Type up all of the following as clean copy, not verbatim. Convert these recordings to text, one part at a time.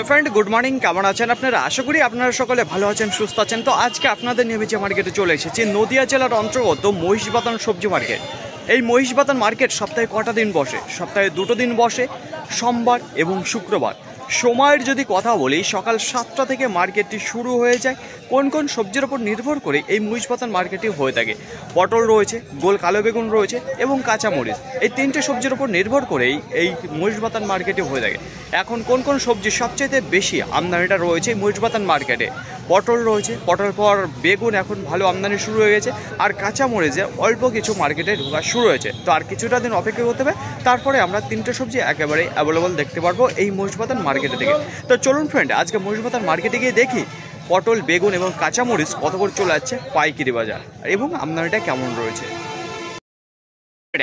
Hello friend, good morning. কেমন আছেন আপনারা? আশা করি আপনারা সকলে ভালো আছেন, সুস্থ আছেন। তো আজকে আপনাদের নিয়ে যে মার্কেটে চলে এসেছি নদিয়া জেলার অন্তর্গত মহিষবাতান সবজি মার্কেট। এই মহিষবাতান মার্কেট সপ্তাহে কটা দিন বসে? সপ্তাহে 2টো দিন বসে, সোমবার এবং শুক্রবার। সময়ের যদি কথা বলি, সকাল 7টা থেকে মার্কেটটি শুরু হয়ে যায়। কোন কোন সবজির ওপর নির্ভর করে এই মহিষবাতান মার্কেটটি হয়ে থাকে? পটল রয়েছে, গোল কালো বেগুন রয়েছে এবং কাঁচামরিচ। এই 3টে সবজির ওপর নির্ভর করেই এই মহিষবাতান মার্কেটে হয়ে থাকে। এখন কোন কোন সবজি সবচেয়ে বেশি আমদানিটা রয়েছে মহিষবাতান মার্কেটে? পটল রয়েছে, পটল পর বেগুন এখন ভালো আমদানি শুরু হয়ে গেছে, আর কাঁচামরিচের অল্প কিছু মার্কেটে ঢোকা শুরু হয়েছে। তো আর কিছুটা দিন অপেক্ষা করতে হবে, তারপরে আমরা 3টে সবজি একেবারে অ্যাভেলেবল দেখতে পারবো এই মহিষবাতান মার্কেটে থেকে। তো চলুন ফ্রেন্ড, আজকে মহিষবাতান মার্কেটে গিয়ে দেখি পটল, বেগুন এবং কাঁচামরিচ কত করে চলে যাচ্ছে পাইকারি বাজার এবং আমদানিটা কেমন রয়েছে।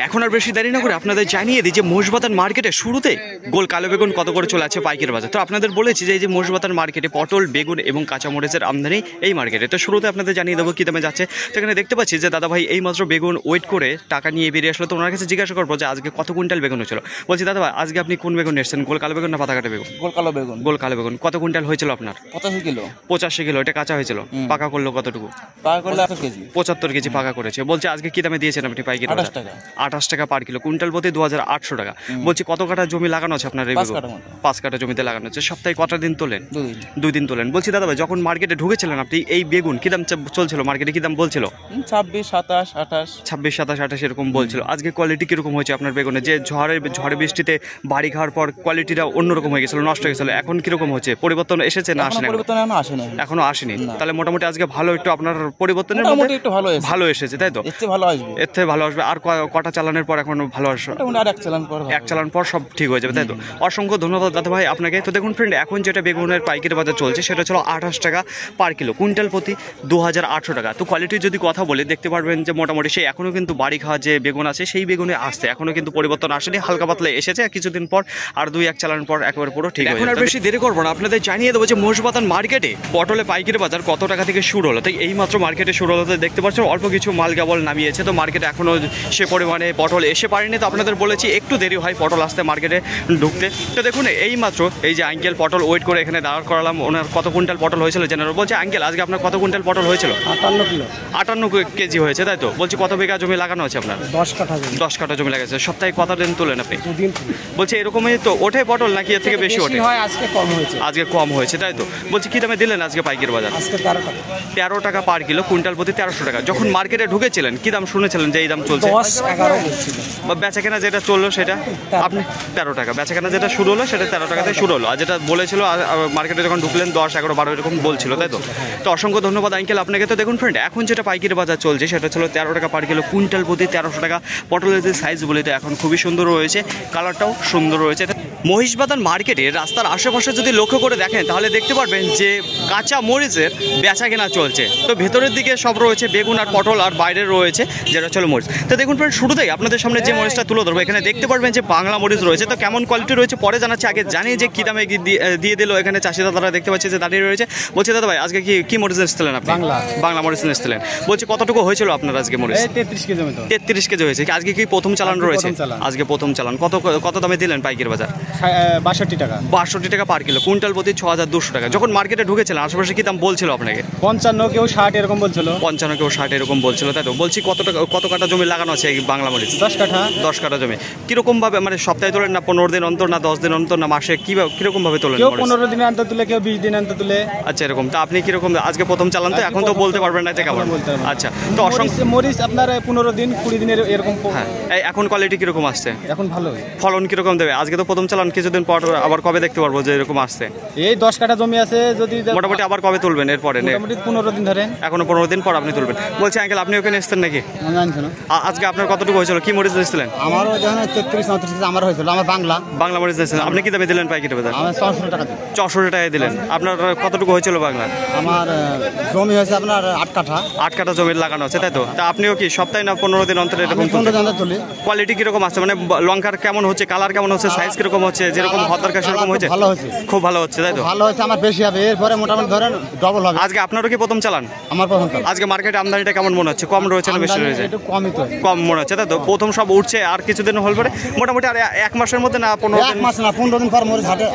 এখন আর বেশি দেরি না করে আপনাদের জানিয়ে দিই যে মহিষবাতান মার্কেটে শুরুতে গোল কালো বেগুন কত করে চলে আছে পাইকারি বাজার। তো আপনাদের বলেছি যে এই যে মহিষবাতান মার্কেটে পটল, বেগুন এবং কাঁচামরিচের আমদানি এই মার্কেটে। তো শুরুতে আপনাদের জানিয়ে দেবো কী দামে যাচ্ছে। তো এখানে দেখতে পাচ্ছি যে দাদা ভাই এইমাত্র বেগুন ওয়েট করে টাকা নিয়ে বেরিয়ে আসলো। তো ওনার কাছে জিজ্ঞাসা করবো যে আজকে কত কুইন্টাল বেগুন হয়েছিল। বলছি দাদা ভাই, আজকে আপনি কোন বেগুন এসেছেন? গোল কালো বেগুন না পাতা কাটা বেগুন? গোল কালো বেগুন। গোল কালো বেগুন কত কুইন্টাল হয়েছিল আপনার? 85 কিলো। 85 কিলো। এটা কাঁচা হয়েছিল, পাকা করলো কতটুকু? পাকা করলে 28 কেজি। 75 কেজি পাকা করেছে। বলছে আজকে কি দামে দিয়েছেন আপনি পাইকারি? 28 টাকা। 28 টাকা পার কিলো, কুইন্টাল প্রতি 2800 টাকা। বলছি কত কাঠা জমি লাগানো আছে আপনার? 5 কাঠা জমিতে লাগানো আছে। সপ্তাহে কটা দিন তোলেন? 2 দিন তোলেন। বলছি দাদা ভাই, যখন মার্কেটে ঢুকেছিলেন আপনি এই বেগুন কি দাম চলছিল মার্কেটে? কি দাম বলছিল? 26, 27, 28। 26, 27, 28 এরকম বলছিল। আজকে কোয়ালিটি কিরকম হয়েছে আপনার বেগুনে? যে ঝড়ে বৃষ্টিতে বাড়ি খাওয়ার পর কোয়ালিটিটা অন্যরকম হয়ে গেছিল, নষ্ট হয়ে গেছিল, এখন কিরকম হচ্ছে? পরিবর্তন এসেছে না আসেনি? এখনো আসেনি। তাহলে মোটামুটি আজকে ভালো একটু আপনার পরিবর্তনের মধ্যে একটু ভালো এসেছে, তাই তো? এর থেকে ভালো আসবে। আর কটা চালানের পর এখন ভালো আসবে? এক চালান পর সব ঠিক হয়ে যাবে, তাই তো? অসংখ্য ধন্যবাদ দাদা ভাই আপনাকে। তো দেখুন ফ্রেন্ড, এখন যেটা বেগুনের পাইকারি বাজার চলছে সেটা ছিল 28 টাকা পার কিলো, কুইন্টাল প্রতি 2800 টাকা। তো কোয়ালিটির যদি কথা বলে দেখতে পারবেন যে মোটামুটি সেই এখনও কিন্তু বাড়ি খাওয়া যে বেগুন আছে সেই বেগুনে আসছে, এখনও কিন্তু পরিবর্তন আসেনি, হালকা পাতলা এসেছে। কিছুদিন পর আর 2-1 চালান পর একবার পুরো ঠিক হয়ে যাবে। এখন আর বেশি দেরি করবো না, আপনাদের জানিয়ে দেবো যে মহিষবাতান মার্কেটে পটলে পাইকারি বাজার কত টাকা থেকে শুরু হলো। তাই এই মাত্র মার্কেটে শুরু হলো, দেখতে পাচ্ছেন অল্প কিছু মাল কেবল নামিয়েছে। তো মার্কেটে এখনও সে পরিমাণে পটল এসে পারেনি। তো আপনাদের বলেছি একটু দেরি হয় পটল আসতে মার্কেটে ঢুকতে। তো দেখুন এই মাত্র এই যে আঙ্কেল পটল ওয়েট করে এখানে দাঁড় করালাম। ওনার কত কুইন্টাল পটল হয়েছিল জেনারেল? বলছে আঙ্কেল আজকে আপনার কত কুইন্টাল পটল হয়েছিল? 58 কিলো। 58 কেজি হয়েছে, তাই তো? বলছি কত বিঘা জমি লাগানো আছে আপনার? 10 কাঠা জমি। 10 কাঠা জমি লাগাচ্ছে। সপ্তাহে কত দিন তোলেন আপনি? 2 দিন। বলছে এরকমই তো ওঠে পটল নাকি এর থেকে বেশি ওঠে? আজকে কম হয়েছে। আজকে কম হয়েছে, তাই তো? বলছি কি দামে দিলেন আজকে পাইকারি বাজার? আজকে 13 টাকা। 13 টাকা পার কিলো, কুইন্টাল প্রতি 1300 টাকা। যখন মার্কেটে ঢুকেছিলেন কি দাম শুনেছিলেন যে এই দাম চলছে? 10-11 বলছিল। বা বেচাকেনা যেটা চললো সেটা আপনি 13 টাকা, বেচাকেনা যেটা শুরু হলো সেটা 13 টাকাতে শুরু হলো। আর যেটা বলেছিল মার্কেটে যখন ঢুকলেন 10, 11, 12 এরকম বলছিল, তাই তো? তো অসংখ্য ধন্যবাদ আঙ্কেল আপনাকে। তো দেখুন ফ্রেন্ড, এখন যেটা পাইকারি বাজার চলছে সেটা ছিল 13 টাকা পার কিলো, কুইন্টাল প্রতি 1300 টাকা। পটলের যে সাইজ বলে তো এখন খুবই সুন্দর রয়েছে, কালারটাও সুন্দর রয়েছে। মহিষবাতান মার্কেটে রাস্তার আশেপাশে যদি লক্ষ্য করে দেখেন তাহলে দেখতে পারবেন যে কাঁচা মরিচের বেচা কেনা চলছে। তো ভেতরের দিকে সব রয়েছে বেগুন আর পটল, আর বাইরে রয়েছে যেটা চলো মরিচ। তো দেখুন ফ্রেন্ড, শুরুতেই আপনাদের সামনে যে মরিচটা তুলে ধরবো, এখানে দেখতে পারবেন যে বাংলা মরিচ রয়েছে। তো কেমন কোয়ালিটি রয়েছে পরে জানাচ্ছি, আগে জানিয়ে যে কী দামে দিয়ে দিল এখানে চাষি দাদারা দেখতে পাচ্ছি যে দাঁড়িয়ে রয়েছে। বলছি দাদা ভাই, আজকে কি মরিচ এসেছিলেন আপনি? বাংলা মরিচ এসেছিলেন। বলছি কতটুকু হয়েছিল আপনার আজকে মরিচ? 33 কেজি। 33 কেজি হয়েছে। আজকে কি প্রথম চালান রয়েছে? আজকে প্রথম চালান। কত দামে দিলেন পাইকারি বাজার? 62 টাকা। 62 টাকা পার কিলো, কুইন্টাল প্রতি 6200 টাকা। যখন মার্কেটে ঢুকেছিলেন আশেপাশে কি দাম বলছিল আপনাকে? 55, কেউ 60 এরকম বলছিল। 55, কেউ 60 এরকম বলছিল, তাই তো? বলছি কত কাঠা জমি লাগানো আছে এই বাংলা মরিচ? 10 কাঠা। 10 কাঠা জমি। কিরকম ভাবে মানে সপ্তাহে তোলেন না 15 দিন অন্তর, না 10 দিন অন্তর, না মাসে? কিরকম ভাবে তোলেন? কেউ 15 দিন অন্তর তুলে, কেউ 20 দিন অন্তর তুলে। আচ্ছা, এরকম। তা আপনি কিরকম আজকে প্রথম চালান তো এখন তো বলতে পারবেন না এটা কেমন? আচ্ছা, তো অসংখ্য মরিচ আপনার 15 দিন 20 দিনের এরকম। হ্যাঁ, এখন কোয়ালিটি কিরকম আসছে? এখন ভালো। ফলন কিরকম দেবে? আজকে তো প্রথম চালান, কিছুদিন পর আবার কবে দেখতে পারবো যে এরকম আসছে? এই 10 কাঠা জমি আছে, যদি মোটামুটি আবার কবে তুলবেন এরপরে? মোটামুটি 15 দিন ধরেন। এখনো 15 দিন পর আপনি তুলবেন। বলছি আঙ্কেল আপনি ওখানে এসেছেন নাকি? আজকে আপনার কতটুকু হয়েছিল? কি মরিচ এসেছিলেন? আমারও যখন 33-34 কেজি আমার হয়েছিল। আমার বাংলা মরিচ এসেছিলেন। আপনি কি দামে দিলেন পাইকারি বাজার? আমার 64 টাকা। 64 টাকায় দিলেন। আপনার কতটুকু হয়েছিল বাংলা? আমার জমি হয়েছে আপনার 8 কাঠা। 8 কাঠা জমি লাগানো আছে, তাই তো? তা আপনিও কি সপ্তাহে না 15 দিন অন্তর এরকম? 15 দিন তুলি। কোয়ালিটি কিরকম আছে? মানে লঙ্কার কেমন হচ্ছে, কালার কেমন হচ্ছে, সাইজ কিরকম হচ্ছে, যেরকম হওয়ার দরকার সেরকম হয়েছে? ভালো হয়েছে, খুব ভালো হচ্ছে, তাই তো? ভালো হয়েছে, আমার বেশি হবে, এরপরে মোটামুটি ধরেন ডবল হবে। আজকে আপনারও কি প্রথম চালান? আমার প্রথম চাল। আজকে মার্কেটে আমদানিটা কেমন মনে হচ্ছে? কম রয়েছে না বেশি রয়েছে? একটু কমই তো, কম মনে হচ্ছে, তাই তো? প্রথম সব উঠছে, আর কিছুদিন হল পরে মোটামুটি আর 1 মাসের মধ্যে না 15 এক দিন, মাস না 15 দিন পর মরিচ হাটে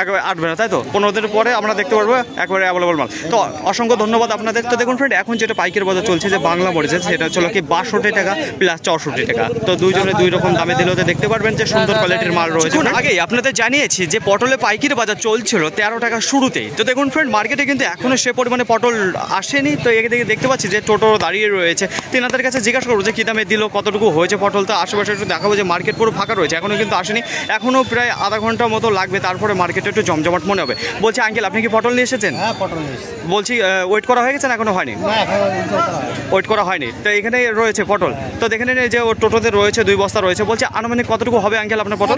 একবারে আসবে না, তাই তো? 15 দিনের পরে আমরা দেখতে পারবো একবারে অ্যাভেলেবল মাল। তো অসংখ্য ধন্যবাদ আপনাদের। তো দেখুন ফ্রেন্ড, এখন যেটা পাইকারি বাজার চলছে যে বাংলা মরিচের, সেটা হচ্ছে কি 62 টাকা প্লাস 64 টাকা। তো দুইজনে দুই রকম দামে দিলেও দেখতে পারবেন যে সুন্দর কোয়ালিটির মাল রয়েছে। আগেই আপনাদের জানিয়েছি যে পটলে পাইকারি বাজার চলছিল 13 টাকা শুরুতেই। তো দেখুন ফ্রেন্ড, মার্কেটে কিন্তু এখনো সে পরিমাণে পটল আসেনি। তো এদিকে দেখতে পাচ্ছি যে টোটো দাঁড়িয়ে রয়েছে। তেনাদের কাছে জিজ্ঞাসা করবো যে কী দামে দিল, কতটুকু হয়েছে পটল। তো আশেপাশে একটু দেখাবো যে মার্কেট পুরো ফাঁকা রয়েছে, এখনো কিন্তু আসেনি। এখনো প্রায় আধা ঘন্টার মতো লাগবে, তারপরে মার্কেটে একটু জমজমাট মনে হবে। বলছি আঙ্কেল, আপনি কি পটল নিয়ে এসেছেন? হ্যাঁ পটল নিয়েছি। বলছি ওয়েট করা হয়ে গেছে না এখনো হয়নি? ওয়েট করা হয়নি। তো এখানে রয়েছে পটল। তো দেখে নিন যে ওর টোটোতে রয়েছে 2 বস্তা রয়েছে। বলছি আনুমানিক কতটুকু হবে আঙ্কেল আপনার পটল?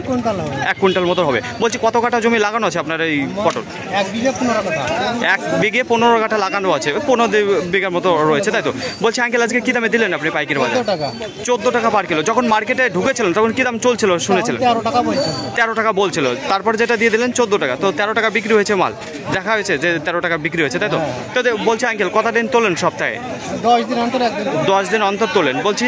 1 কুইন্টাল মতো হবে। বলছি কত কাঠা জমি লাগানো আছে আপনার এই পটল? 1 বিঘে 15 কাঠা। 1 বিঘে 15 কাঠা লাগানো আছে, 15 বিঘার মতো রয়েছে, তাই তো? বলছি আঙ্কেল, আজকে কি দামে দিলেন আপনি পাইকারি বাজার? 14 টাকা পার কিলো। যখন মার্কেটে ঢুকেছিলেন তখন কি দাম চলছিল শুনেছিলেন? 13 টাকা বলছিল। তারপর যেটা দিয়ে দিলেন 14 টাকা। তো 13 টাকা বিক্রি হয়েছে মাল, দেখা হয়েছে যে 13 টাকা বিক্রি হয়েছে, তাই তো? তো বলছি আঙ্কেল, কত দিন তোলেন সপ্তাহে? 10 দিন অন্তর 10 দিন অন্তর তোলেন। বলছি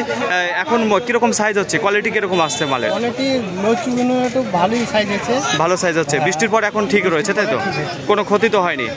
এখন কিরকম সাইজ হচ্ছে, কোয়ালিটি কিরকম আসছে মালের? কোয়ালিটি লচুগুলো একটু ভালোই সাইজ আছে, ভালো সাইজ হচ্ছে, বৃষ্টির পর এখন ঠিক রয়েছে, তাই তো? কোনো ক্ষতি তো হয়নি।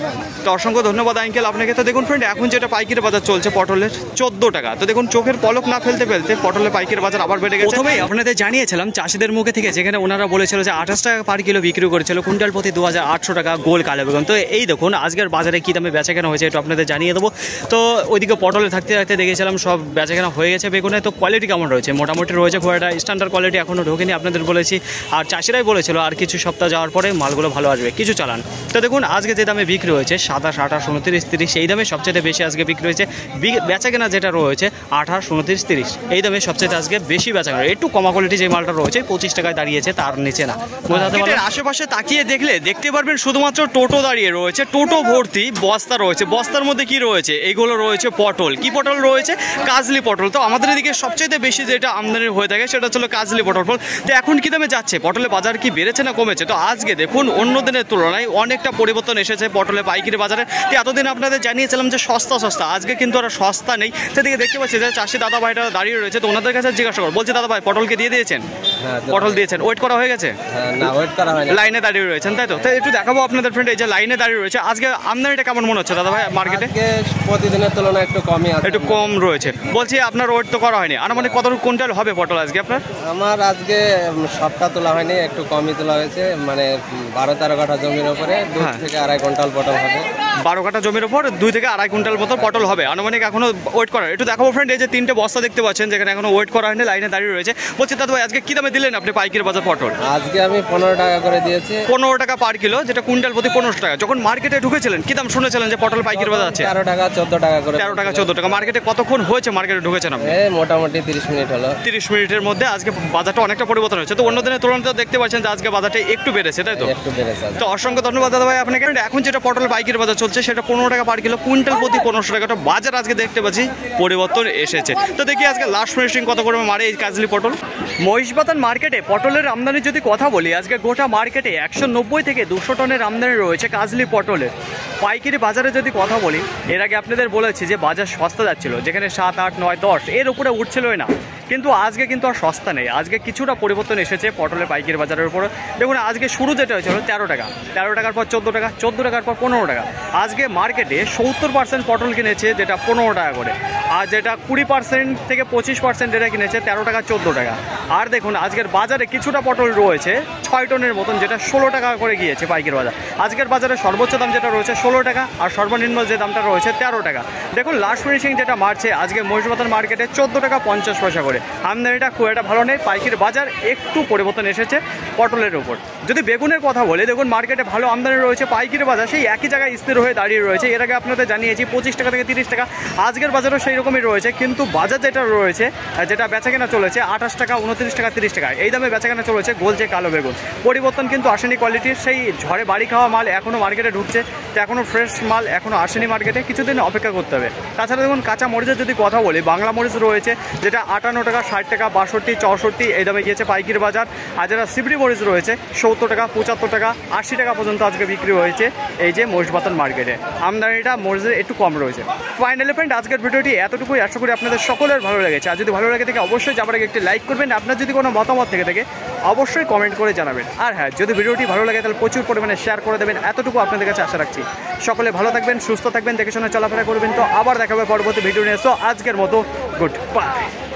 তো অসংখ্য ধন্যবাদ আঙ্কেল আপনাকে। তো দেখুন ফ্রেন্ড, এখন যেটা পাইকারি বাজার চলছে পটলের 14 টাকা। তো দেখুন চোখের পলক না ফেলতে ফেলতে পটলের পাইকারি বাজার আবার বেড়ে গেছে। প্রথমেই আপনাদের জানিয়েছিলাম চাষিদের মুখে থেকে, যেখানে ওনারা বলেছিল যে 28 টাকা পার কিলো বিক্রি করেছিল, কুইন্টাল প্রতি 2800 টাকা গোল কালো বেগুন। তো এই দেখুন আজকের বাজারে কী দামে বেচা কেনা হয়েছে একটু আপনাদের জানিয়ে দেবো। তো ওইদিকে পটলে থাকতে থাকতে দেখেছিলাম সব বেচা কেনা হয়ে গেছে বেগুনে। তো কোয়ালিটি কেমন রয়েছে? মোটামুটি রয়েছে, খুব একটা স্ট্যান্ডার্ড কোয়ালিটি এখনও ঢোকেনি, আপনাদের বলেছি। আর চাষিরাই বলেছিল আর কিছু সপ্তাহ যাওয়ার পরে মালগুলো ভালো আসবে, কিছু চালান। তো দেখুন আজকে যে দামে বিক্রি হয়েছে 27, 28, 29, 30, এই দামে সবচেয়ে বেশি আজকে বিক্রি হয়েছে। বেচা কেনা যেটা রয়েছে 28, 29, 30 এই দামে সবচেয়ে আজকে বেশি বেচা কেনা। একটু কমা কোয়ালিটি যে মালটা রয়েছে 25 টাকায় দাঁড়িয়েছে, তার নিচে না। বোঝাতে পারবেন আশেপাশে তাকিয়ে দেখলে দেখতে পারবেন শুধুমাত্র টোটো দাঁড়িয়ে রয়েছে, টোটো ভর্তি বস্তা রয়েছে। বস্তার মধ্যে কি রয়েছে? এগুলো রয়েছে পটল। কি পটল রয়েছে? কাজলি পটল। তো আমাদের এদিকে সবচেয়ে বেশি যেটা আমদানি হয়ে থাকে সেটা হচ্ছে কাজলি পটল। তো এখন কি দামে যাচ্ছে পটলের বাজার, কি বেড়েছে না কমেছে? তো আজকে দেখুন অন্য দিনের তুলনায় অনেকটা পরিবর্তন এসেছে পটলের পাইকারি বাজারে। তো এতদিন আপনাদের জানিয়েছিলাম যে সস্তা সস্তা, আজকে কিন্তু আর সস্তা নেই। সেদিকে দেখতে পাচ্ছি যে চাষি দাদা ভাইরা দাঁড়িয়ে রয়েছে। তো ওনাদের কাছে জিজ্ঞাসা করবো, বলছি দাদা ভাই পটলকে দিয়ে দিয়েছেন? পটল দিয়েছেন। ওয়েট করা হয়ে গেছে? না ওয়েট করা হয়নি, লাইনে দাঁড়িয়ে রয়েছেন, তাই তো? তো একটু দেখাবো আপনাদের ফ্রেন্ড, এই যে লাইনে দাঁড়িয়ে রয়েছে। আজকে আমদানিটা কেমন মনে হচ্ছে দাদা ভাই মার্কেটে? প্রতিদিনের তুলনায় একটু কমই আছে, একটু কম রয়েছে। বলছি আপনার ওয়েট তো করা হয়নি, আনুমানিক কত কুইন্টাল হবে পটল আজকে আপনার? আমার আজকে সবটা তোলা হয়নি, একটু কমই তোলা হয়েছে, মানে 12-13 কাঠা জমির উপরে 2 থেকে 2.5 কুইন্টাল পটল হবে। 12 কাঠা জমির উপর 2 থেকে 2.5 কুইন্টাল মতো পটল হবে আনুমানিক, এখনো ওয়েট করার। একটু দেখাবো ফ্রেন্ড, এই যে 3টে বস্তা দেখতে পাচ্ছেন যেখানে এখনো ওয়েট করা হয়নি, লাইনে দাঁড়িয়ে রয়েছে। বলছি দাদা ভাই আজকে কি দামে দিলেন আপনি পাইকারি বাজার পটল? আজকে আমি 15 টাকা করে দিয়েছি। 15 টাকা পার কিলো, যেটা কুইন্টাল প্রতি 15 টাকা। যখন মার্কেটে ঢুকেছিলেন কি দাম শুনেছিলেন যে পটল পাইকারি বাজার আছে? 13 টাকা 14 টাকা করে। 13 টাকা 14 টাকা। মার্কেটে কতক্ষণ হয়েছে মার্কেটে ঢুকেছেন আপনি? মোটামুটি 30 মিনিট হলো। 30 মিনিটের মধ্যে আজকে বাজারটা অনেকটা পরিবর্তন হয়েছে। তো অন্য দিনের তুলনায় দেখতে পাচ্ছেন যে আজকে বাজারটা একটু বেড়েছে, তাই তো? একটু বেড়েছে। তো অসংখ্য ধন্যবাদ দাদা ভাই আপনাকে। এখন যেটা পটল পাইকারি বাজার চলছে সেটা 15 টাকা পার কিলো, কুইন্টাল প্রতি 1500 টাকা। বাজার আজকে দেখতে পাচ্ছি পরিবর্তন এসেছে। তো দেখি আজকে লাস্ট ফিনিশিং কত করে মারে এই কাজলি পটল। মহিষবাতান মার্কেটে পটলের আমদানির যদি কথা বলি, আজকে গোটা মার্কেটে 190 থেকে 200 টনের আমদানি রয়েছে কাজলি পটলের। পাইকারি বাজারে যদি কথা বলি, এর আগে আপনাদের বলেছি যে বাজার সস্তা যাচ্ছিল, যেখানে 7, 8, 9, 10 এর উপরে উঠছিলই না। কিন্তু আজকে কিন্তু আর সস্তা নেই, আজকে কিছুটা পরিবর্তন এসেছে পটলের পাইকারি বাজারের উপরে। দেখুন আজকে শুরু যেটা হয়েছিল 13 টাকা, 13 টাকার পর 14 টাকা, 14 টাকার পর 15 টাকা। আজকে মার্কেটে 70% পটল কিনেছে যেটা 15 টাকা করে, আর যেটা 20% থেকে 25% যেটা কিনেছে 13 টাকা 14 টাকা। আর দেখুন আজকের বাজারে কিছুটা পটল রয়েছে 6 টনের মতন, যেটা 16 টাকা করে গিয়েছে পাইকারি বাজার। আজকের বাজারে সর্বোচ্চ দাম যেটা রয়েছে 16 টাকা, আর সর্বনিম্ন যে দামটা রয়েছে 13 টাকা। দেখুন লাস্ট ফিনিশিং যেটা মারছে আজকে মহিষবাতান মার্কেটে 14 টাকা 50 পয়সা করে। আমদানিটা খুব একটা ভালো নেই, পাইকারি বাজার একটু পরিবর্তন এসেছে পটলের উপর। যদি বেগুনের কথা বলি, দেখুন মার্কেটে ভালো আমদানি রয়েছে, পাইকারি বাজার সেই একই জায়গায় স্থির হয়ে দাঁড়িয়ে রয়েছে। এর আগে আপনাদের জানিয়েছি 25 টাকা থেকে 30 টাকা, আজকের বাজারও সেই রকমই রয়েছে। কিন্তু বাজার যেটা রয়েছে, যেটা বেচাকেনা চলেছে 28 টাকা, 29 টাকা, 30 টাকা এই দামে বেচাকেনা চলেছে গোলচে কালো বেগুন। পরিবর্তন কিন্তু আসেনি কোয়ালিটির, সেই ঝড়ে বাড়ি খাওয়া মাল এখনও মার্কেটে ঢুকছে, তো এখনও ফ্রেশ মাল এখনও আসেনি মার্কেটে, কিছুদিন অপেক্ষা করতে হবে। তাছাড়া দেখুন কাঁচা মরিচের যদি কথা বলি, বাংলা মরিচ রয়েছে যেটা 58 টাকা, 60 টাকা, 62, 64 এই দামে গিয়েছে পাইকারি বাজার। আর যারা সিবড়ি মরিচ রয়েছে টাকা, 75 টাকা, 80 টাকা পর্যন্ত আজকে বিক্রি হয়েছে এই যে মহিষবাতান মার্কেটে। আমদানিটা মরিচের একটু কম রয়েছে। ফাইনালি ফ্রেন্ড, আজকের ভিডিওটি এতটুকুই। আশা করি আপনাদের সকলের ভালো লেগেছে। আর যদি ভালো লাগে থাকে অবশ্যই যাবার আগে একটি লাইক করবেন। আপনার যদি কোনো মতামত থেকে থাকে অবশ্যই কমেন্ট করে জানাবেন। আর হ্যাঁ, যদি ভিডিওটি ভালো লাগে তাহলে প্রচুর পরিমাণে শেয়ার করে দেবেন। এতটুকু আপনাদের কাছে আশা রাখছি। সকলে ভালো থাকবেন, সুস্থ থাকবেন, দেখে শুনে চলাফেরা করবেন। তো আবার দেখা হবে পরবর্তী ভিডিও নিয়ে। সো আজকের মতো গুড বাই।